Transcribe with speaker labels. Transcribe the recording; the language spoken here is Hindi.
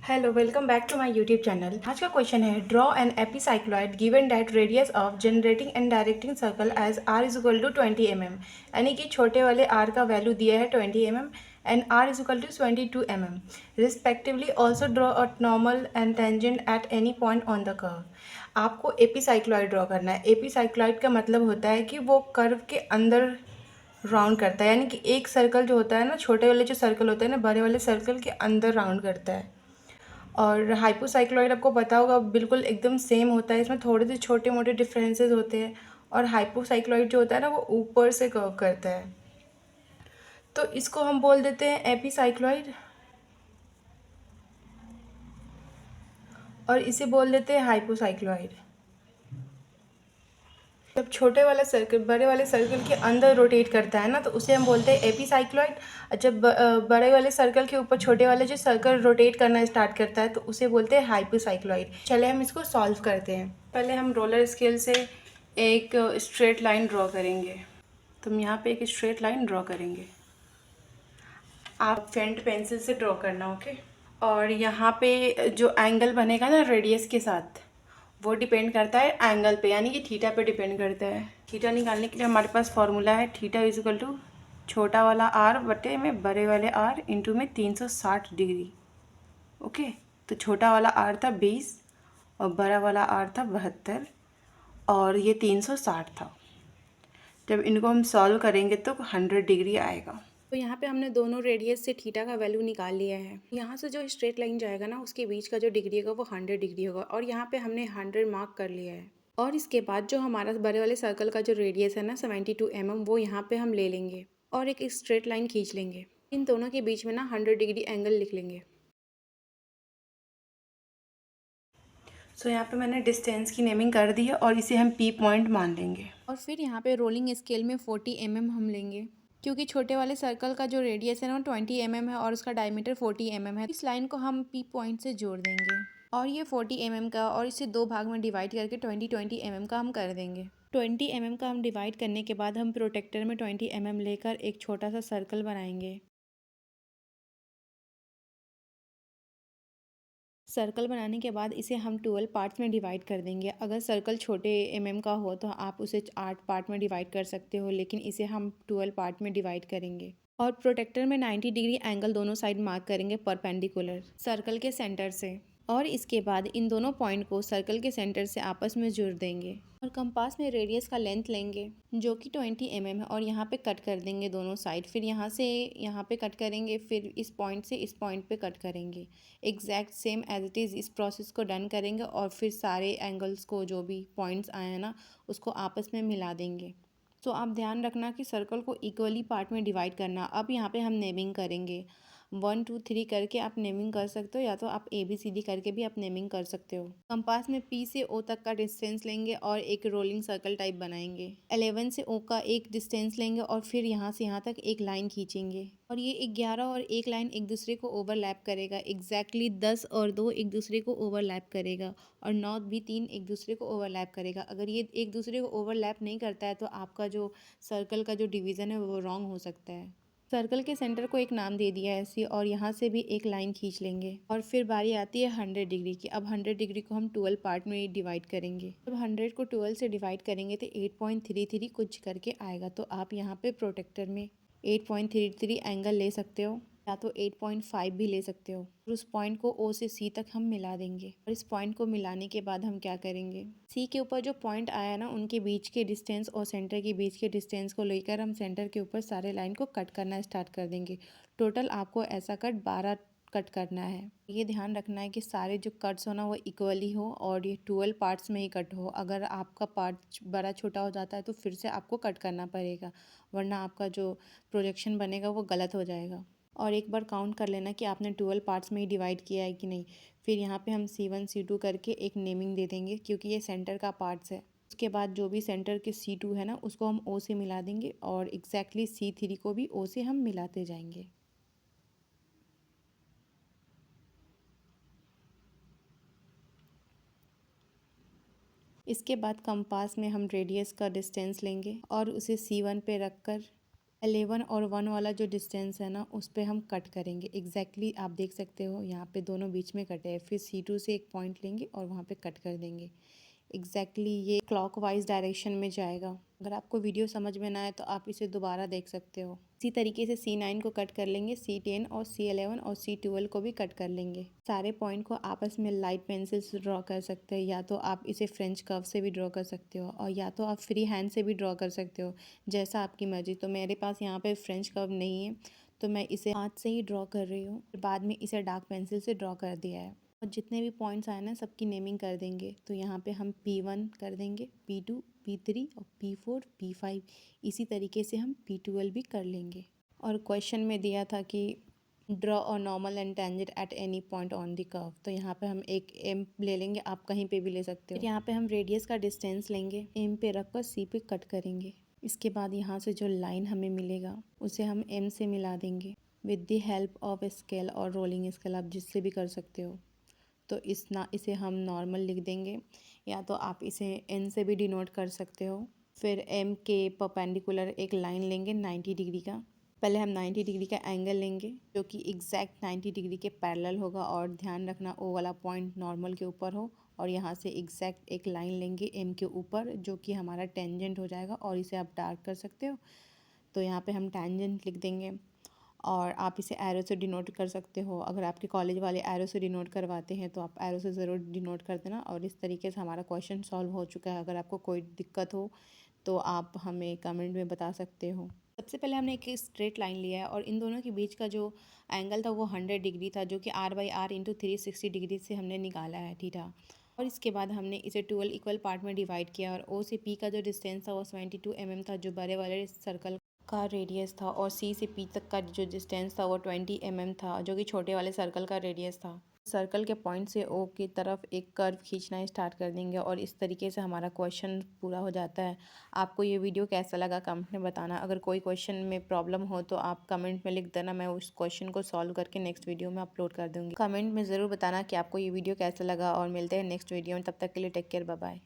Speaker 1: Hello welcome back to my YouTube channel. आज का क्वेश्चन है draw an epicycloid given that radius of generating and directing circle as R is equal to 20 mm। यानी कि छोटे वाले आर का वैल्यू दिया है 20 mm and R is equal to 22 mm respectively. Also draw a normal and tangent at any point on the curve. आपको एपीसाइक्लॉइड ड्रॉ करना है। एपीसाइक्लॉइड का मतलब होता है कि वो कर्व के अंदर राउंड करता है, यानी कि एक सर्कल जो होता है ना, छोटे वाले जो सर्कल होते हैं ना, बड़े वाले सर्कल के अंदर राउंड करता है। और हाइपोसाइक्लॉइड आपको पता होगा बिल्कुल एकदम सेम होता है, इसमें थोड़े से छोटे मोटे डिफरेंसेस होते हैं। और हाइपोसाइक्लॉइड जो होता है ना, वो ऊपर से कर्व करता है, तो इसको हम बोल देते हैं एपीसाइक्लॉइड और इसे बोल देते हैं हाइपोसाइक्लॉइड। जब छोटे वाला सर्कल बड़े वाले सर्कल के अंदर रोटेट करता है ना, तो उसे हम बोलते हैं एपीसाइक्लॉइड। जब बड़े वाले सर्कल के ऊपर छोटे वाले जो सर्कल रोटेट करना स्टार्ट करता है, तो उसे बोलते हैं हाइपोसाइक्लॉइड। चले हम इसको सॉल्व करते हैं। पहले हम रोलर स्केल से एक स्ट्रेट लाइन ड्रॉ करेंगे। तो हम यहाँ पे एक स्ट्रेट लाइन ड्रॉ करेंगे। आप फेंट पेंसिल से ड्रॉ करना, ओके। और यहाँ पे जो एंगल बनेगा ना रेडियस के साथ, वो डिपेंड करता है एंगल पे, यानी कि थीटा पे डिपेंड करता है। थीटा निकालने के लिए हमारे पास फॉर्मूला है थीटा इज इक्वल टू छोटा वाला आर बटे में बड़े वाले आर इंटू में 360 डिग्री। ओके, तो छोटा वाला आर था 20 और बड़ा वाला आर था 72 और ये 360 था। जब इनको हम सॉल्व करेंगे तो 100 डिग्री आएगा। तो यहाँ पे हमने दोनों रेडियस से थीटा का वैल्यू निकाल लिया है। यहाँ से जो स्ट्रेट लाइन जाएगा ना, उसके बीच का जो डिग्री होगा वो 100 डिग्री होगा, और यहाँ पे हमने 100 मार्क कर लिया है। और इसके बाद जो हमारा बड़े वाले सर्कल का जो रेडियस है ना 72 mm, वो यहाँ पे हम ले लेंगे और एक स्ट्रेट लाइन खींच लेंगे। इन दोनों के बीच में ना 100 डिग्री एंगल लिख लेंगे। सो यहाँ पे मैंने डिस्टेंस की नेमिंग कर दी है और इसे हम पी पॉइंट मान लेंगे। और फिर यहाँ पे रोलिंग स्केल में 40 mm हम लेंगे, क्योंकि छोटे वाले सर्कल का जो रेडियस है ना 20 mm है और उसका डायमीटर 40 mm है। इस लाइन को हम पी पॉइंट से जोड़ देंगे और ये 40 mm का, और इसे दो भाग में डिवाइड करके 20 mm का हम कर देंगे। 20 mm का हम डिवाइड करने के बाद हम प्रोटेक्टर में 20 mm लेकर एक छोटा सा सर्कल बनाएंगे। सर्कल बनाने के बाद इसे हम 12 पार्ट्स में डिवाइड कर देंगे। अगर सर्कल छोटे का हो तो आप उसे 8 पार्ट में डिवाइड कर सकते हो, लेकिन इसे हम 12 पार्ट में डिवाइड करेंगे। और प्रोटेक्टर में 90 डिग्री एंगल दोनों साइड मार्क करेंगे परपेंडिकुलर सर्कल के सेंटर से। और इसके बाद इन दोनों पॉइंट को सर्कल के सेंटर से आपस में जोड़ देंगे और कंपास में रेडियस का लेंथ लेंगे जो कि 20 mm है, और यहाँ पे कट कर देंगे दोनों साइड। फिर यहाँ से यहाँ पे कट करेंगे, फिर इस पॉइंट से इस पॉइंट पे कट करेंगे। Exact same as it is इस प्रोसेस को डन करेंगे और फिर सारे एंगल्स को, जो भी पॉइंट्स आए हैं ना, उसको आपस में मिला देंगे। तो आप ध्यान रखना कि सर्कल को इक्वली पार्ट में डिवाइड करना। अब यहाँ पे हम नेमिंग करेंगे। 1 2 3 करके आप नेमिंग कर सकते हो, या तो आप ABCD करके भी आप नेमिंग कर सकते हो। कंपास में P से O तक का डिस्टेंस लेंगे और एक रोलिंग सर्कल टाइप बनाएंगे। 11 से O का एक डिस्टेंस लेंगे और फिर यहाँ से यहाँ तक एक लाइन खींचेंगे, और ये 11 और एक लाइन एक दूसरे को ओवरलैप करेगा। एग्जैक्टली 10 और 2 एक दूसरे को ओवरलैप करेगा, और 9 भी 3 एक दूसरे को ओवरलैप करेगा। अगर ये एक दूसरे को ओवरलैप नहीं करता है तो आपका जो सर्कल का जो डिवीज़न है वो रॉन्ग हो सकता है। सर्कल के सेंटर को एक नाम दे दिया है ऐसे, और यहाँ से भी एक लाइन खींच लेंगे। और फिर बारी आती है 100 डिग्री की। अब 100 डिग्री को हम 12 पार्ट में डिवाइड करेंगे। जब 100 को 12 से डिवाइड करेंगे तो 8.33 कुछ करके आएगा। तो आप यहाँ पे प्रोटेक्टर में 8.33 एंगल ले सकते हो, या तो 8.5 भी ले सकते हो। और उस पॉइंट को O से C तक हम मिला देंगे। और इस पॉइंट को मिलाने के बाद हम क्या करेंगे, C के ऊपर जो पॉइंट आया ना, उनके बीच के डिस्टेंस और सेंटर के बीच के डिस्टेंस को लेकर हम सेंटर के ऊपर सारे लाइन को कट करना स्टार्ट कर देंगे। टोटल आपको ऐसा कट 12 कट करना है। ये ध्यान रखना है कि सारे जो कट्स हो ना वो इक्वली हो और ये 12 पार्ट्स में ही कट हो। अगर आपका पार्ट बड़ा छोटा हो जाता है तो फिर से आपको कट करना पड़ेगा, वरना आपका जो प्रोजेक्शन बनेगा वो गलत हो जाएगा। और एक बार काउंट कर लेना कि आपने 12 पार्ट्स में ही डिवाइड किया है कि नहीं। फिर यहाँ पे हम C1 C2 करके एक नेमिंग दे देंगे, क्योंकि ये सेंटर का पार्ट्स है। उसके बाद जो भी सेंटर के C2 है ना, उसको हम O से मिला देंगे, और एग्जैक्टली C3 को भी O से हम मिलाते जाएंगे। इसके बाद कंपास में हम रेडियस का डिस्टेंस लेंगे और उसे C1 पे रखकर 11 और 1 वाला जो डिस्टेंस है ना, उस पे हम कट करेंगे। एग्जैक्टली आप देख सकते हो यहाँ पे दोनों बीच में कटे हैं। फिर C2 से एक पॉइंट लेंगे और वहाँ पे कट कर देंगे। एग्जैक्टली ये क्लॉकवाइज डायरेक्शन में जाएगा। अगर आपको वीडियो समझ में ना आए तो आप इसे दोबारा देख सकते हो। इसी तरीके से C9 को कट कर लेंगे, C10 और C11 और C12 को भी कट कर लेंगे। सारे पॉइंट को आपस में लाइट पेंसिल से ड्रॉ कर सकते हैं, या तो आप इसे फ्रेंच कर्व से भी ड्रॉ कर सकते हो और या तो आप फ्री हैंड से भी ड्रॉ कर सकते हो, जैसा आपकी मर्जी। तो मेरे पास यहाँ पे फ्रेंच कर्व नहीं है तो मैं इसे हाथ से ही ड्रॉ कर रही हूँ। बाद में इसे डार्क पेंसिल से ड्रॉ कर दिया है। और जितने भी पॉइंट्स आए ना, सबकी नेमिंग कर देंगे। तो यहाँ पे हम P1 कर देंगे, P2, P3 और P4, P5। इसी तरीके से हम P12 भी कर लेंगे। और क्वेश्चन में दिया था कि ड्रॉ और normal and tangent at any point on the curve. तो यहाँ पे हम एक एम ले लेंगे, आप कहीं पे भी ले सकते हो। फिर यहाँ पे हम रेडियस का डिस्टेंस लेंगे, एम पे रख कर सी पे कट करेंगे। इसके बाद यहाँ से जो लाइन हमें मिलेगा उसे हम एम से मिला देंगे with the help of scale और रोलिंग स्केल, आप जिससे भी कर सकते हो। तो इसे हम नॉर्मल लिख देंगे, या तो आप इसे एन से भी डिनोट कर सकते हो। फिर एम के परपेंडिकुलर एक लाइन लेंगे 90 डिग्री का। पहले हम 90 डिग्री का एंगल लेंगे जो कि एग्जैक्ट 90 डिग्री के पैरेलल होगा, और ध्यान रखना ओ वाला पॉइंट नॉर्मल के ऊपर हो। और यहाँ से एग्जैक्ट एक लाइन लेंगे एम के ऊपर जो कि हमारा टेंजेंट हो जाएगा, और इसे आप डार्क कर सकते हो। तो यहाँ पे हम टेंजेंट लिख देंगे, और आप इसे एरो से डिनोट कर सकते हो। अगर आपके कॉलेज वाले एरो से डिनोट करवाते हैं तो आप एरो से ज़रूर डिनोट कर देना। और इस तरीके से हमारा क्वेश्चन सॉल्व हो चुका है। अगर आपको कोई दिक्कत हो तो आप हमें कमेंट में बता सकते हो। सबसे पहले हमने एक स्ट्रेट लाइन लिया है और इन दोनों के बीच का जो एंगल था वो 100 डिग्री था, जो कि R/R इंटू 360 डिग्री से हमने निकाला है थीटा। और इसके बाद हमने इसे 12 इक्वल पार्ट में डिवाइड किया, और O से P का जो डिस्टेंस था वो 72 mm था, जो बड़े वाले सर्कल का रेडियस था। और C से P तक का जो डिस्टेंस था वो 20 mm था, जो कि छोटे वाले सर्कल का रेडियस था। सर्कल के पॉइंट से O की तरफ एक कर्व खींचना स्टार्ट कर देंगे, और इस तरीके से हमारा क्वेश्चन पूरा हो जाता है। आपको ये वीडियो कैसा लगा कमेंट में बताना। अगर कोई क्वेश्चन में प्रॉब्लम हो तो आप कमेंट में लिख देना, मैं उस क्वेश्चन को सॉल्व करके नेक्स्ट वीडियो में अपलोड कर दूँगी। कमेंट में ज़रूर बताना कि आपको ये वीडियो कैसा लगा, और मिलते हैं नेक्स्ट वीडियो में। तब तक के लिए टेक केयर, बाय बाय।